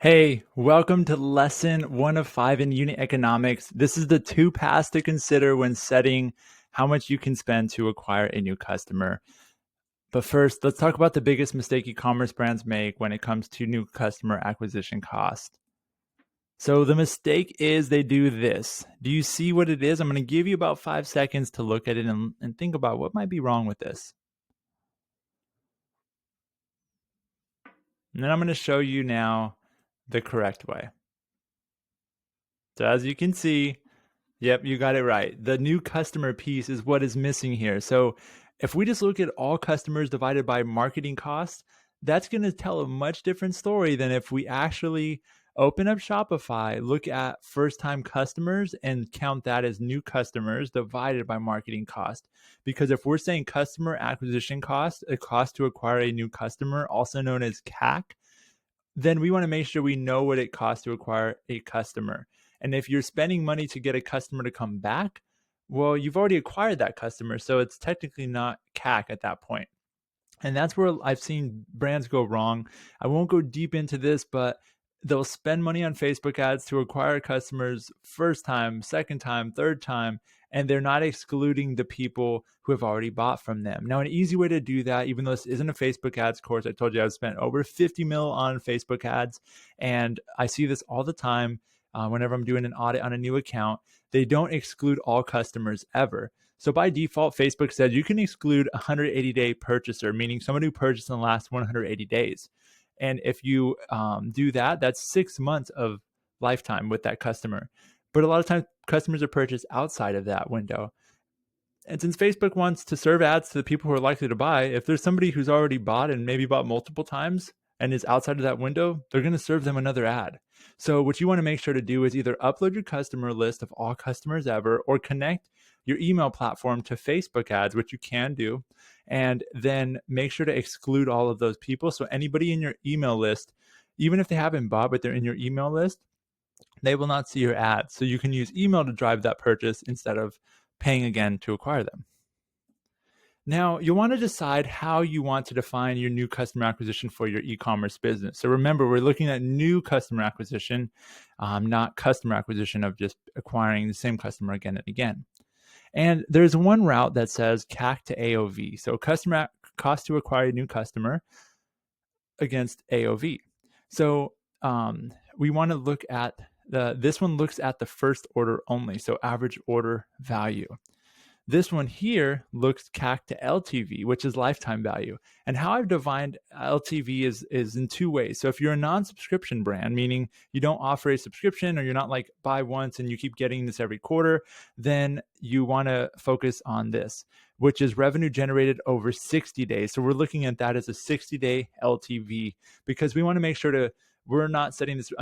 Hey, welcome to lesson 1 of 5 in unit economics. This is the 2 paths to consider when setting how much you can spend to acquire a new customer. But first, let's talk about the biggest mistake e-commerce brands make when it comes to new customer acquisition cost. So the mistake is they do this. Do you see what it is? I'm going to give you about 5 seconds to look at it and think about what might be wrong with this. And then I'm going to show you now the correct way. So as you can see, yep, you got it right. The new customer piece is what is missing here. So if we just look at all customers divided by marketing costs, that's going to tell a much different story than if we actually open up Shopify, look at first time customers and count that as new customers divided by marketing cost. Because if we're saying customer acquisition cost, a cost to acquire a new customer, also known as CAC, then we want to make sure we know what it costs to acquire a customer. And if you're spending money to get a customer to come back, well, you've already acquired that customer. So it's technically not CAC at that point. And that's where I've seen brands go wrong. I won't go deep into this, but they'll spend money on Facebook ads to acquire customers first time, second time, third time, and they're not excluding the people who have already bought from them. Now, an easy way to do that, even though this isn't a Facebook ads course, I told you I've spent over 50 mil on Facebook ads, and I see this all the time whenever I'm doing an audit on a new account. They don't exclude all customers ever. So by default, Facebook said you can exclude a 180-day purchaser, meaning someone who purchased in the last 180 days. And if you do that, that's 6 months of lifetime with that customer. But a lot of times customers are purchased outside of that window. And since Facebook wants to serve ads to the people who are likely to buy, if there's somebody who's already bought and maybe bought multiple times and is outside of that window, they're going to serve them another ad. So what you want to make sure to do is either upload your customer list of all customers ever or connect your email platform to Facebook ads, which you can do, and then make sure to exclude all of those people. So anybody in your email list, even if they haven't bought, but they're in your email list, they will not see your ads. So you can use email to drive that purchase instead of paying again to acquire them. Now, you'll want to decide how you want to define your new customer acquisition for your e-commerce business. So remember, we're looking at new customer acquisition, not customer acquisition of just acquiring the same customer again and again. And there's one route that says CAC to AOV. So customer cost to acquire a new customer against AOV. So we want to look at this one looks at the first order only. So average order value. This one here looks CAC to LTV, which is lifetime value. And how I've defined LTV is in 2 ways. So if you're a non-subscription brand, meaning you don't offer a subscription or you're not like buy once and you keep getting this every quarter, then you want to focus on this, which is revenue generated over 60 days. So we're looking at that as a 60-day LTV because we want to make sure we're not setting this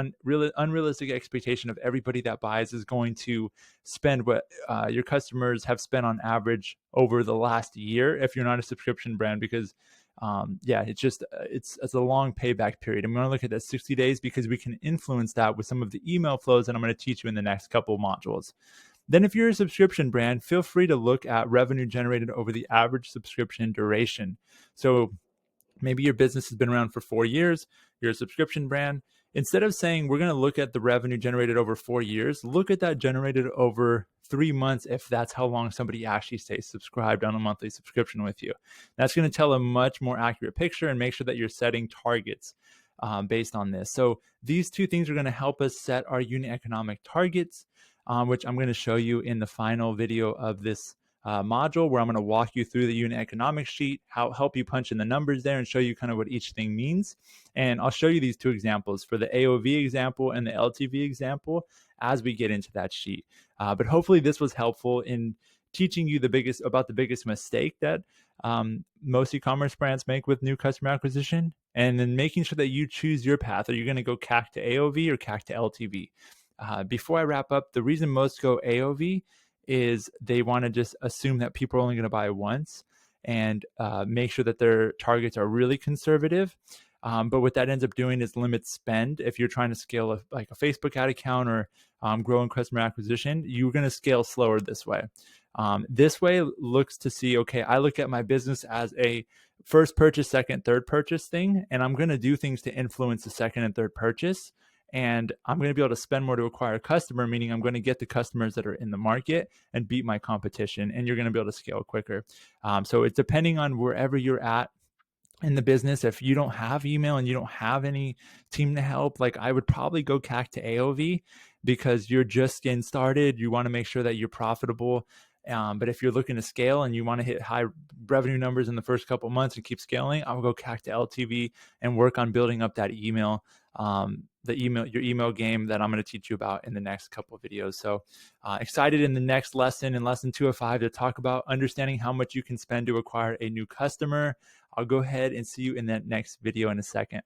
unrealistic expectation of everybody that buys is going to spend what your customers have spent on average over the last year if you're not a subscription brand, because it's a long payback period. And we want to look at that 60 days because we can influence that with some of the email flows that I'm going to teach you in the next couple modules. Then if you're a subscription brand, feel free to look at revenue generated over the average subscription duration. So maybe your business has been around for 4 years, you're a subscription brand. Instead of saying we're going to look at the revenue generated over 4 years, look at that generated over 3 months if that's how long somebody actually stays subscribed on a monthly subscription with you. That's going to tell a much more accurate picture and make sure that you're setting targets based on this. So these 2 things are going to help us set our unit economic targets, which I'm going to show you in the final video of this module, where I'm going to walk you through the unit economics sheet, help you punch in the numbers there and show you kind of what each thing means. And I'll show you these 2 examples for the AOV example and the LTV example as we get into that sheet. But hopefully this was helpful in teaching you the biggest mistake that most e-commerce brands make with new customer acquisition, and then making sure that you choose your path. Are you going to go CAC to AOV or CAC to LTV? Before I wrap up, the reason most go AOV is they want to just assume that people are only going to buy once and make sure that their targets are really conservative. But what that ends up doing is limit spend. If you're trying to scale like a Facebook ad account or grow in customer acquisition, you're going to scale slower this way. This way looks to see, okay, I look at my business as a first purchase, second, third purchase thing, and I'm going to do things to influence the second and third purchase. and I'm going to be able to spend more to acquire a customer, meaning I'm going to get the customers that are in the market and beat my competition, and you're going to be able to scale quicker. So it's depending on wherever you're at in the business. If you don't have email and you don't have any team to help, like I would probably go CAC to AOV, because you're just getting started. You want to make sure that you're profitable. But if you're looking to scale and you want to hit high revenue numbers in the first couple of months and keep scaling, I would go CAC to LTV and work on building up that email, your email game that I'm going to teach you about in the next couple of videos. So excited in the next lesson, in lesson 205, to talk about understanding how much you can spend to acquire a new customer. I'll go ahead and see you in that next video in a second.